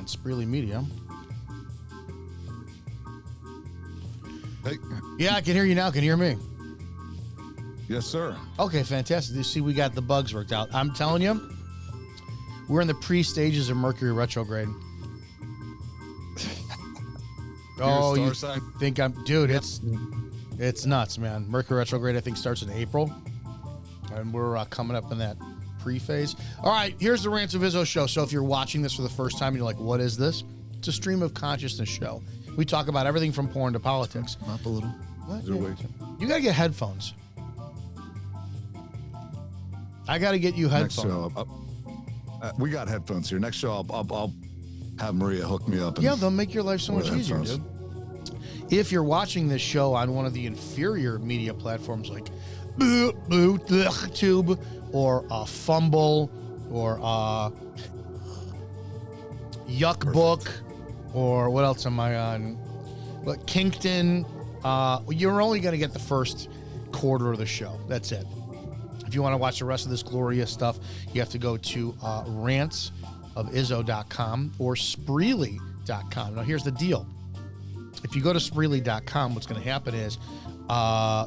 Spreely Media. Hey. Yeah, I can hear you now. Can you hear me? Yes, sir. Okay, fantastic. You see, we got the bugs worked out. I'm telling you, we're in the pre-stages of Mercury retrograde. Oh, you think I'm... Dude, it's nuts, man. Mercury retrograde, I think, starts in April. And we're coming up in that pre-phase. All right, here's the Rants of Izzo show. So if you're watching this for the first time and you're like, what is this? It's a stream of consciousness show. We talk about everything from porn to politics. Up a little. What? You got to get headphones. I got to get you headphones. Next show, we got headphones here. Next show, I'll have Maria hook me up. Yeah, they'll make your life so much easier, dude. If you're watching this show on one of the inferior media platforms like Tube or Fumble or Yuck Book, or what else am I on? But Kinkton, you're only going to get the first quarter of the show. That's it. If you want to watch the rest of this glorious stuff, you have to go to rantsofizzo.com or Spreely.com. Now, here's the deal. If you go to Spreely.com, what's going to happen is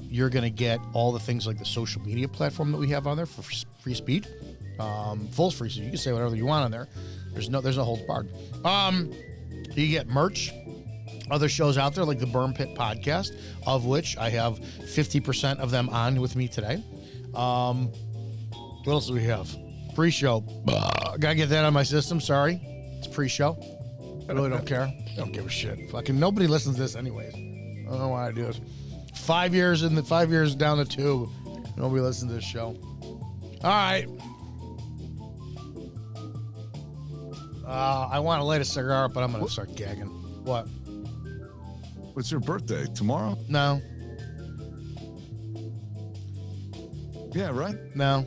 you're going to get all the things like the social media platform that we have on there for free speech, full free. So you can say whatever you want on there. There's no holds barred. You get merch, other shows out there like the Burn Pit podcast, of which I have 50% of them on with me today. What else do we have? Pre-show. Gotta get that on my system. Sorry. It's pre-show. I really don't care. I don't give a shit. Fucking nobody listens to this anyways. I don't know why I do it. 5 years down the tube. Nobody listens to this show. All right. I want to light a cigar up, but I'm going to start gagging. What? What's your birthday? Tomorrow? No. Yeah, right? No.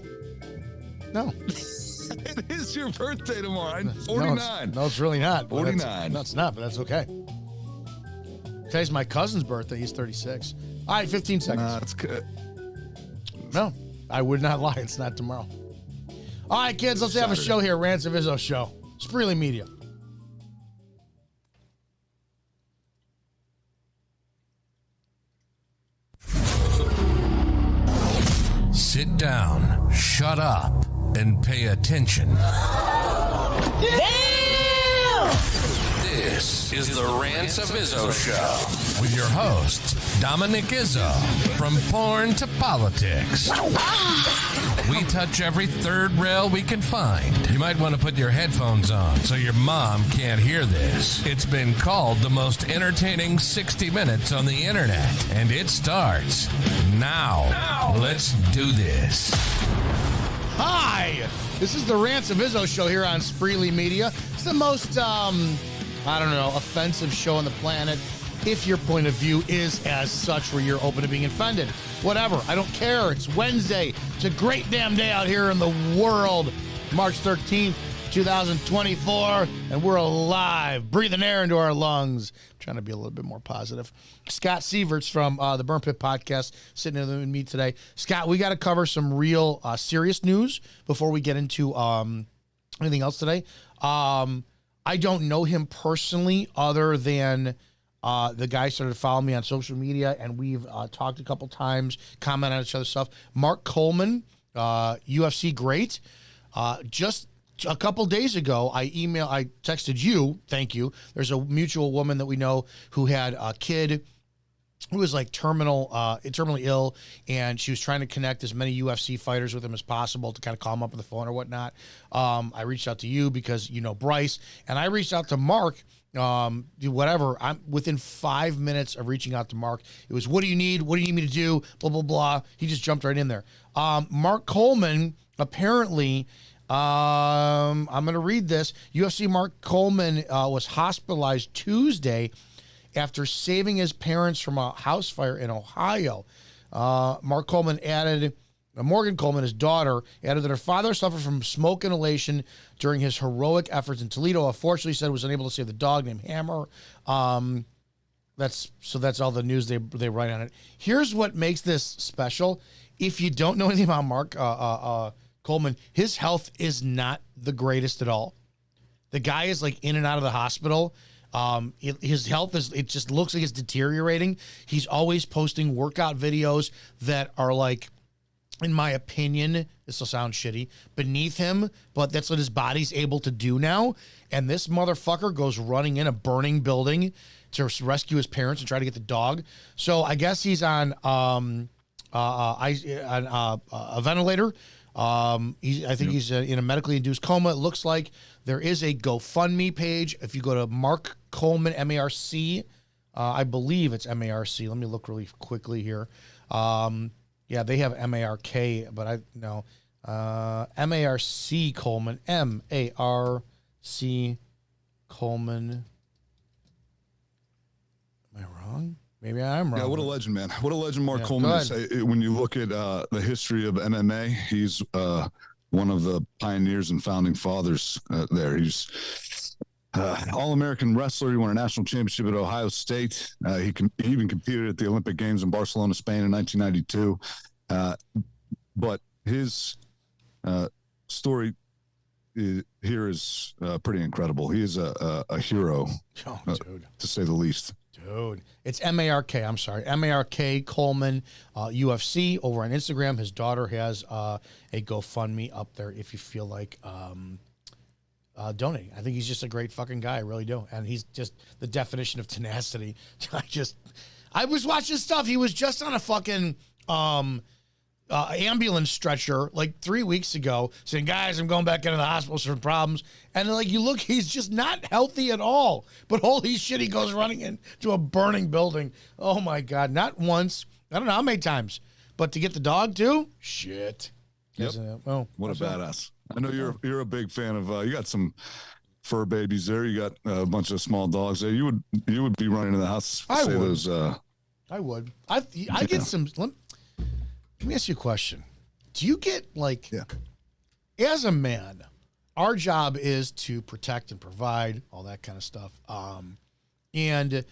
It is your birthday tomorrow. I'm 49. No, it's really not. 49. No, it's not, but that's okay. Today's my cousin's birthday. He's 36. All right, 15 seconds. Nah, that's good. No, I would not lie. It's not tomorrow. All right, kids, let's have a show here. Rants of Izzo show. Spreely Media. Sit down, shut up, and pay attention. Damn! This is the Rants of Izzo Show with your host, Dominick Izzo, from porn to politics. We touch every third rail we can find. You might want to put your headphones on so your mom can't hear this. It's been called the most entertaining 60 minutes on the internet, and it starts now. Let's do this. Hi, this is the Rants of Izzo show here on Spreely Media. It's the most, offensive show on the planet. If your point of view is as such where you're open to being offended. Whatever, I don't care. It's Wednesday. It's a great damn day out here in the world. March 13th, 2024, and we're alive, breathing air into our lungs. I'm trying to be a little bit more positive. Scott Sieverts from the Burn Pit podcast sitting in with me today. Scott, we got to cover some real serious news before we get into anything else today. I don't know him personally other than the guy started following me on social media, and we've talked a couple times, commented on each other's stuff. Mark Coleman, UFC great. Just a couple days ago, I texted you, thank you. There's a mutual woman that we know who had a kid who was like terminally ill, and she was trying to connect as many UFC fighters with him as possible to kind of call him up on the phone or whatnot. I reached out to you because you know Bryce, and I reached out to Mark. Whatever. I'm within 5 minutes of reaching out to Mark. It was, what do you need? What do you need me to do? Blah, blah, blah. He just jumped right in there. Mark Coleman, apparently, I'm going to read this. UFC Mark Coleman was hospitalized Tuesday after saving his parents from a house fire in Ohio. Mark Coleman added, Morgan Coleman, his daughter, added that her father suffered from smoke inhalation during his heroic efforts in Toledo. Unfortunately, said was unable to save the dog named Hammer. That's all the news they write on it. Here's what makes this special. If you don't know anything about Mark Coleman, his health is not the greatest at all. The guy is like in and out of the hospital. His health it just looks like it's deteriorating. He's always posting workout videos that are like, in my opinion, this will sound shitty, beneath him, but that's what his body's able to do now. And this motherfucker goes running in a burning building to rescue his parents and try to get the dog. So I guess he's on a ventilator. I think he's in a medically induced coma. It looks like there is a GoFundMe page. If you go to Mark Coleman, M-A-R-C, I believe it's M-A-R-C. Let me look really quickly here. Yeah, they have M-A-R-K, but I no. M-A-R-C Coleman, M-A-R-C Coleman. Am I wrong? Maybe I am wrong. Yeah, what a legend, man. What a legend Mark Coleman is. When you look at the history of MMA, he's one of the pioneers and founding fathers there. He's All-American wrestler. He won a national championship at Ohio State. He even competed at the Olympic Games in Barcelona, Spain in 1992. But his story here is pretty incredible. He is a hero, to say the least. Dude, it's M-A-R-K. I'm sorry. M-A-R-K Coleman, UFC over on Instagram. His daughter has a GoFundMe up there if you feel like donating. I think he's just a great fucking guy. I really do. And he's just the definition of tenacity. I was watching stuff. He was just on a fucking ambulance stretcher like 3 weeks ago saying, guys, I'm going back into the hospital for problems. And like, you look, he's just not healthy at all. But holy shit, he goes running into a burning building. Oh my God. Not once. I don't know how many times. But to get the dog too? Shit. Yep. Well, what a badass. I know you're a big fan of you got some fur babies there. You got a bunch of small dogs there. You would be running to the house. I would. Those, I would. I get some. Let me ask you a question. Do you get like, as a man, our job is to protect and provide all that kind of stuff. And do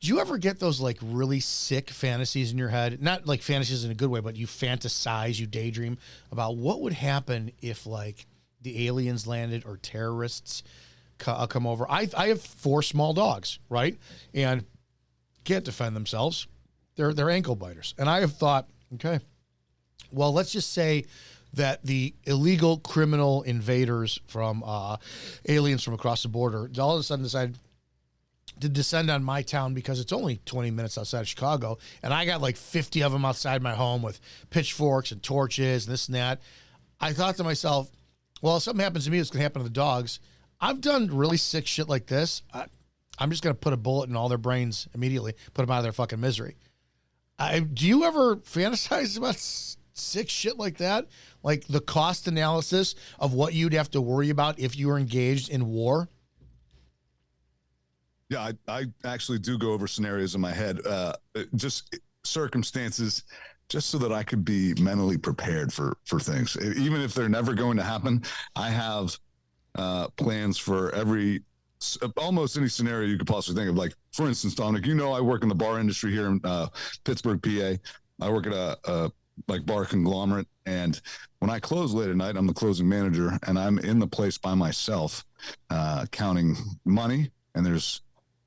you ever get those like really sick fantasies in your head? Not like fantasies in a good way, but you fantasize, you daydream about what would happen if like the aliens landed or terrorists come over. I have 4 small dogs, right? And can't defend themselves. They're ankle biters. And I have thought, okay, well, let's just say that the illegal criminal invaders from aliens from across the border all of a sudden decide to descend on my town because it's only 20 minutes outside of Chicago, and I got like 50 of them outside my home with pitchforks and torches and this and that. I thought to myself, well, if something happens to me, it's going to happen to the dogs. I've done really sick shit like this. I'm just going to put a bullet in all their brains immediately, put them out of their fucking misery. Do you ever fantasize about sick shit like that? Like the cost analysis of what you'd have to worry about if you were engaged in war? Yeah, I actually do go over scenarios in my head, just circumstances, just so that I could be mentally prepared for things. Even if they're never going to happen, I have plans for almost any scenario you could possibly think of. Like, for instance, Dominic, I work in the bar industry here in Pittsburgh, PA. I work at a bar conglomerate, and when I close late at night, I'm the closing manager, and I'm in the place by myself, counting money. And there's,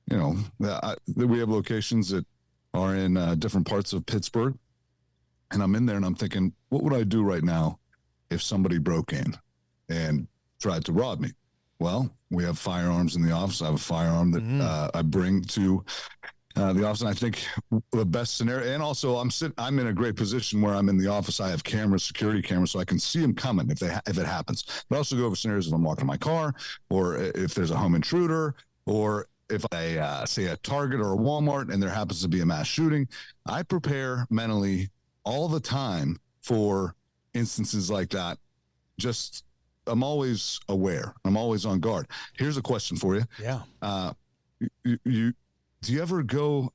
we have locations that are in different parts of Pittsburgh, and I'm in there and I'm thinking, what would I do right now if somebody broke in and tried to rob me? Well, we have firearms in the office. I have a firearm that I bring to the office, and I think the best scenario. And also, I'm in a great position where I'm in the office. I have cameras, security cameras, so I can see them coming if it happens. But I also go over scenarios if I'm walking my car, or if there's a home intruder, or if I say a Target or a Walmart and there happens to be a mass shooting. I prepare mentally all the time for instances like that. I'm always aware. I'm always on guard. Here's a question for you. Yeah. Do you ever go,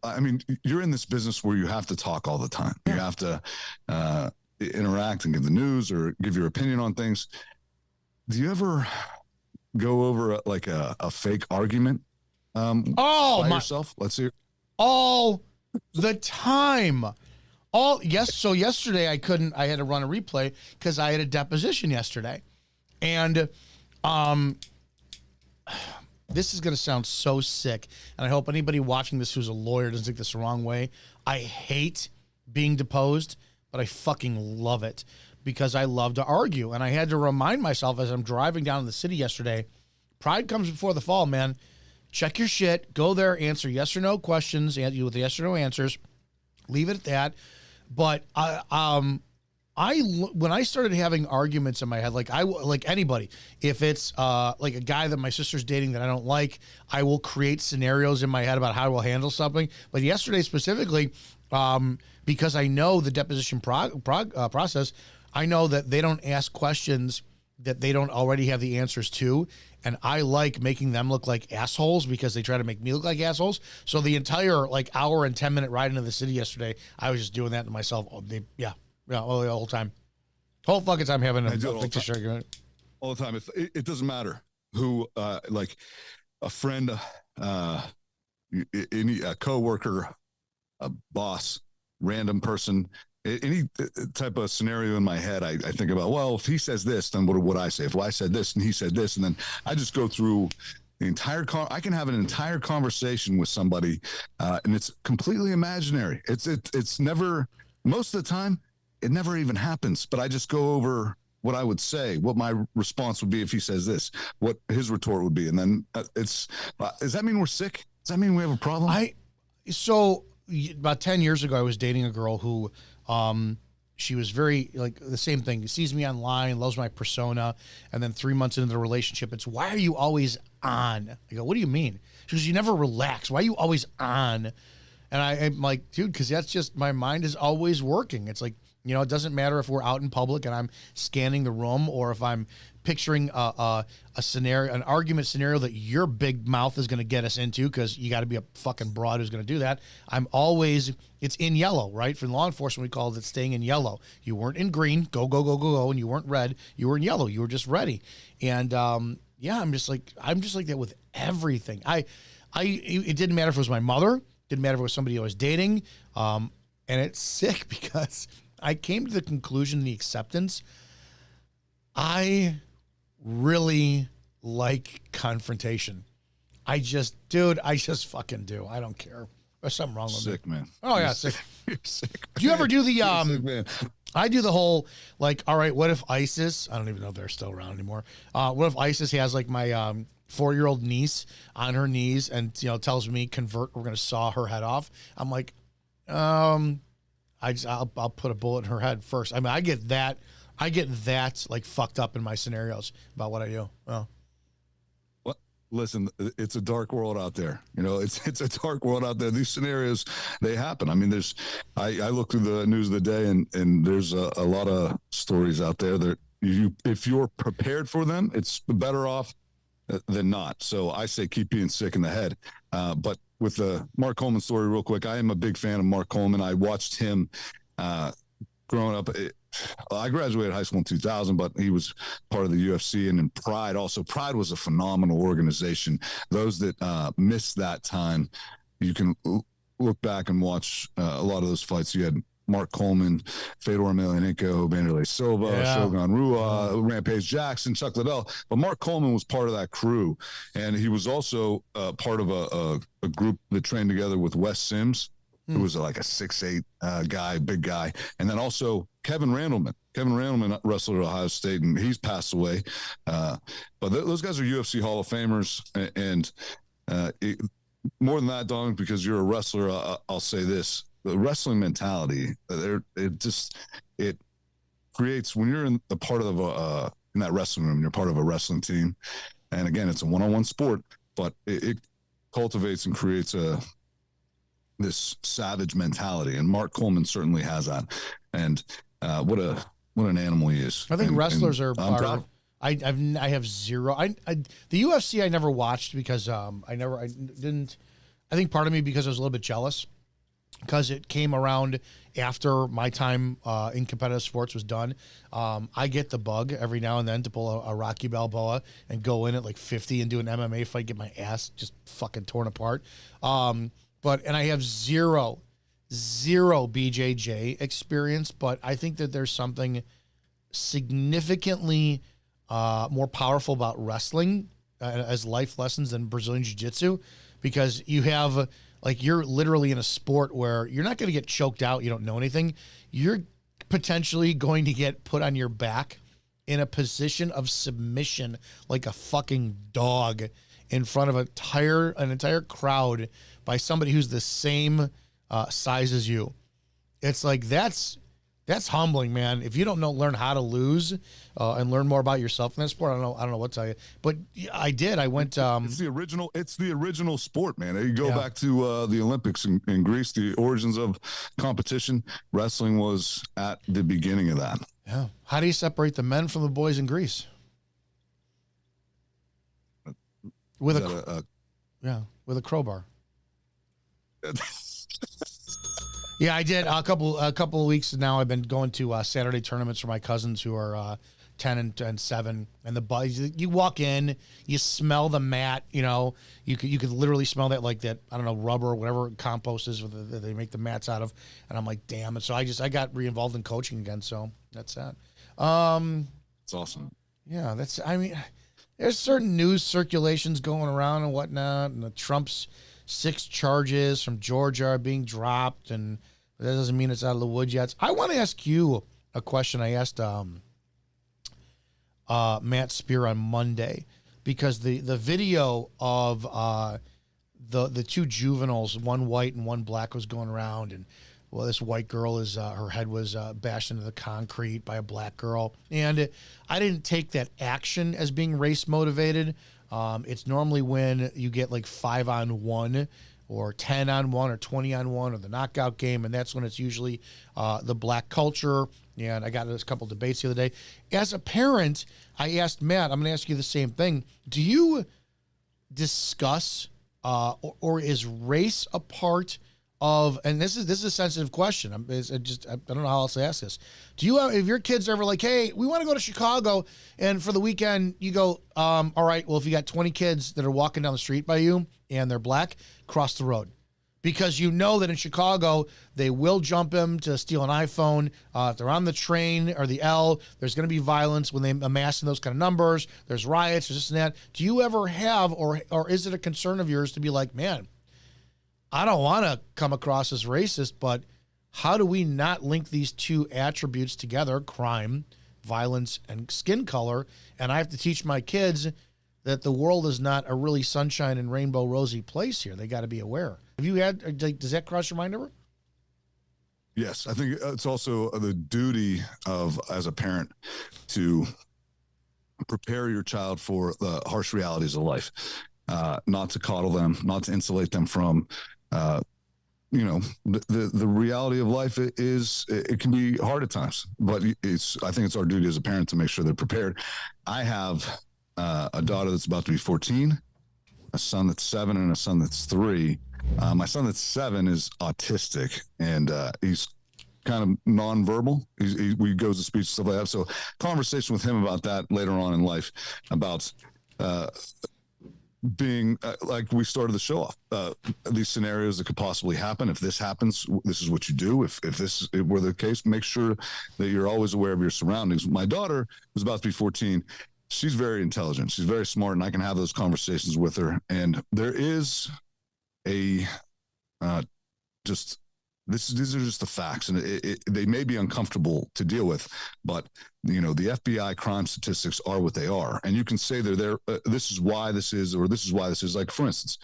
you're in this business where you have to talk all the time. You have to interact and give the news or give your opinion on things. Do you ever go over a fake argument by yourself? Let's see. All the time. So yesterday I had to run a replay because I had a deposition yesterday. And this is going to sound so sick, and I hope anybody watching this who's a lawyer doesn't take this the wrong way. I hate being deposed, but I fucking love it because I love to argue. And I had to remind myself as I'm driving down to the city yesterday, pride comes before the fall, man. Check your shit. Go there, answer yes or no questions, answer with yes or no answers. Leave it at that. But when I started having arguments in my head, like anybody, if it's like a guy that my sister's dating that I don't like, I will create scenarios in my head about how I will handle something. But yesterday specifically, because I know the deposition process, I know that they don't ask questions that they don't already have the answers to. And I like making them look like assholes because they try to make me look like assholes. So the entire hour and 10-minute ride into the city yesterday, I was just doing that to myself. The whole time. Whole fucking time having a fictitious argument. All the time. It doesn't matter who, like a friend, a coworker, a boss, random person, any type of scenario in my head, I think about, well, if he says this, then what would I say? If I said this and he said this, and then I just go through the entire I can have an entire conversation with somebody, and it's completely imaginary. It's never, most of the time, it never even happens, but I just go over what I would say, what my response would be if he says this, what his retort would be. And then does that mean we're sick? Does that mean we have a problem? So about 10 years ago, I was dating a girl who, she was very the same thing. Sees me online, loves my persona. And then 3 months into the relationship, it's, why are you always on? I go, what do you mean? She goes, you never relax. Why are you always on? And I'm like, dude, because that's just, my mind is always working. It's like, it doesn't matter if we're out in public and I'm scanning the room or if I'm picturing a scenario, an argument scenario that your big mouth is going to get us into because you got to be a fucking broad who's going to do that. It's in yellow, right? For law enforcement, we call it staying in yellow. You weren't in green, go, and you weren't red. You were in yellow. You were just ready. And I'm just like that with everything. It didn't matter if it was my mother, didn't matter if it was somebody I was dating. And it's sick because I came to the conclusion, the acceptance, I really like confrontation. I just fucking do. I don't care. There's something wrong with me. Sick, man. Oh, yeah, sick. You're sick. Do you ever do the, sick, man. I do the whole, all right, what if ISIS, I don't even know if they're still around anymore. What if ISIS has my 4-year-old niece on her knees and, tells me, convert, we're going to saw her head off. I'm like, I'll put a bullet in her head first. I mean, I get that fucked up in my scenarios about what I do. Oh. Well, listen, it's a dark world out there. It's a dark world out there. These scenarios, they happen. I mean, I look through the news of the day and there's a lot of stories out there that if you're prepared for them, it's better off than not. So I say keep being sick in the head. But with the Mark Coleman story real quick, I am a big fan of Mark Coleman. I watched him growing up. I graduated high school in 2000, but he was part of the UFC and in Pride. Also, Pride was a phenomenal organization. Those that missed that time, you can look back and watch a lot of those fights. You had Mark Coleman, Fedor Emelianenko, Vanderlei Silva, Shogun Rua, Rampage Jackson, Chuck Liddell. But Mark Coleman was part of that crew. And he was also part of a group that trained together with Wes Sims, who was like a 6'8" guy, big guy. And then also Kevin Randleman. Kevin Randleman wrestled at Ohio State, and he's passed away. But those guys are UFC Hall of Famers. And more than that, Don, because you're a wrestler, I'll say this. The wrestling mentality, it creates, when you're in that wrestling room, you're part of a wrestling team. And again, it's a one-on-one sport, but it cultivates and creates this savage mentality. And Mark Coleman certainly has that. And what an animal he is. I think wrestlers are I have zero. The UFC I never watched because I think part of me because I was a little bit jealous, because it came around after my time in competitive sports was done. I get the bug every now and then to pull a Rocky Balboa and go in at 50 and do an MMA fight, get my ass just fucking torn apart. And I have zero BJJ experience, but I think that there's something significantly more powerful about wrestling as life lessons than Brazilian Jiu-Jitsu, because you have like, you're literally in a sport where you're not going to get choked out. You don't know anything. You're potentially going to get put on your back in a position of submission like a fucking dog in front of an entire crowd by somebody who's the same size as you. It's like, that's humbling, man. If you don't learn how to lose and learn more about yourself in that sport, I don't know what to tell you. But I did. I went. It's the original sport, man. You go back to the Olympics in Greece, the origins of competition. Wrestling was at the beginning of that. Yeah. How do you separate the men from the boys in Greece? With with a crowbar. Yeah, I did a couple of weeks now. I've been going to Saturday tournaments for my cousins who are 10 and 7, and the boys. You walk in, you smell the mat. You know, you could literally smell that, like that, I don't know, rubber or whatever compost is that they make the mats out of. And I'm like, damn. And so I got re-involved in coaching again. So that's that. It's awesome. Yeah, there's certain news circulations going around and whatnot, and the Trump's 6 charges from Georgia are being dropped, and that doesn't mean it's out of the woods yet. I want to ask you a question I asked Matt Spear on Monday, because the video of the 2 juveniles, one white and one black, was going around, and well, this white girl her head was bashed into the concrete by a black girl, and I didn't take that action as being race motivated. It's normally when you get like 5-on-1 or 10-on-1 or 20-on-1 or the knockout game, and that's when it's usually the black culture. And I got a couple debates the other day. As a parent, I asked Matt, I'm going to ask you the same thing. Do you discuss or is race a part of, and this is a sensitive question. I don't know how else to ask this. Do you, if your kids are ever like, hey, we want to go to Chicago, and for the weekend you go, all right, well, if you got 20 kids that are walking down the street by you and they're black, cross the road. Because you know that in Chicago, they will jump him to steal an iPhone. If they're on the train or the L, there's going to be violence when they amass in those kind of numbers. There's riots, there's this and that. Do you ever have, or is it a concern of yours to be like, man, I don't want to come across as racist, but how do we not link these 2 attributes together, crime, violence, and skin color? And I have to teach my kids that the world is not a really sunshine and rainbow rosy place here. They got to be aware. Have you had, does that cross your mind ever? Yes, I think it's also the duty as a parent to prepare your child for the harsh realities of life, not to coddle them, not to insulate them from, the reality of life is it can be hard at times, but I think it's our duty as a parent to make sure they're prepared. I have a daughter that's about to be 14, a son that's 7, and a son that's 3. My son that's 7 is autistic, and he's kind of nonverbal. We goes to speech, stuff like that. So conversation with him about that later on in life, about being like we started the show off, these scenarios that could possibly happen. If this happens, this is what you do. If this were the case, make sure that you're always aware of your surroundings. My daughter, who's about to be 14, she's very intelligent. She's very smart, and I can have those conversations with her. And there is these are just the facts, and they may be uncomfortable to deal with, but the FBI crime statistics are what they are, and you can say they're there. This is why this is, or this is why this is. Like, for instance,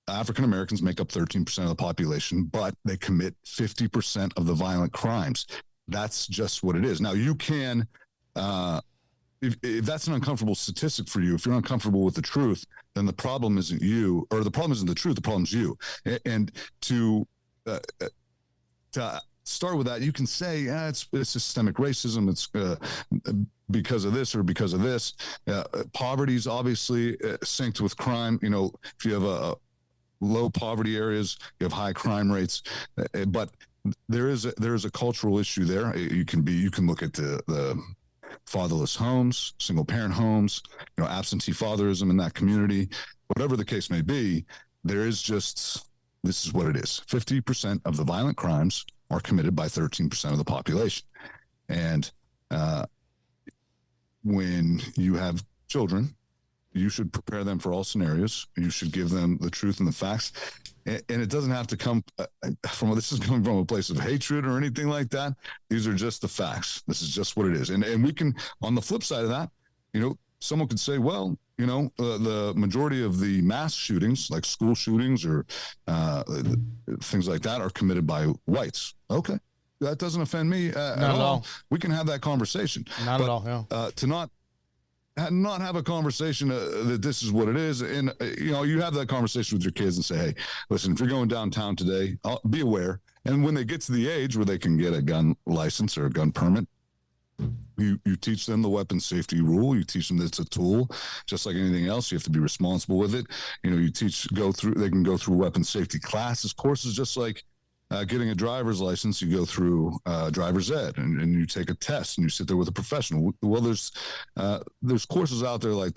African Americans make up 13% of the population, but they commit 50% of the violent crimes. That's just what it is. Now, you can, if that's an uncomfortable statistic for you, if you're uncomfortable with the truth, then the problem isn't you, or the problem isn't the truth. The problem's you. And to start with that, you can say, it's systemic racism. It's because of this or because of this. Poverty is obviously synced with crime. If you have a low poverty areas, you have high crime rates. But there is a cultural issue there. You can look at the fatherless homes, single parent homes, absentee fatherism in that community, whatever the case may be. This is what it is. 50% of the violent crimes are committed by 13% of the population. And when you have children, you should prepare them for all scenarios. You should give them the truth and the facts. And it doesn't have to come this is coming from a place of hatred or anything like that. These are just the facts. This is just what it is. And we can, on the flip side of that, someone could say, well, the majority of the mass shootings, like school shootings or things like that, are committed by whites. Okay. That doesn't offend me at all. We can have that conversation. Not at all, yeah. To not have a conversation that this is what it is. And, you have that conversation with your kids and say, hey, listen, if you're going downtown today, be aware. And when they get to the age where they can get a gun license or a gun permit, you teach them the weapon safety rule. You teach them that it's a tool, just like anything else. You have to be responsible with it. They can go through weapon safety classes, courses, just like getting a driver's license. You go through driver's ed and you take a test and you sit there with a professional. Well, there's courses out there like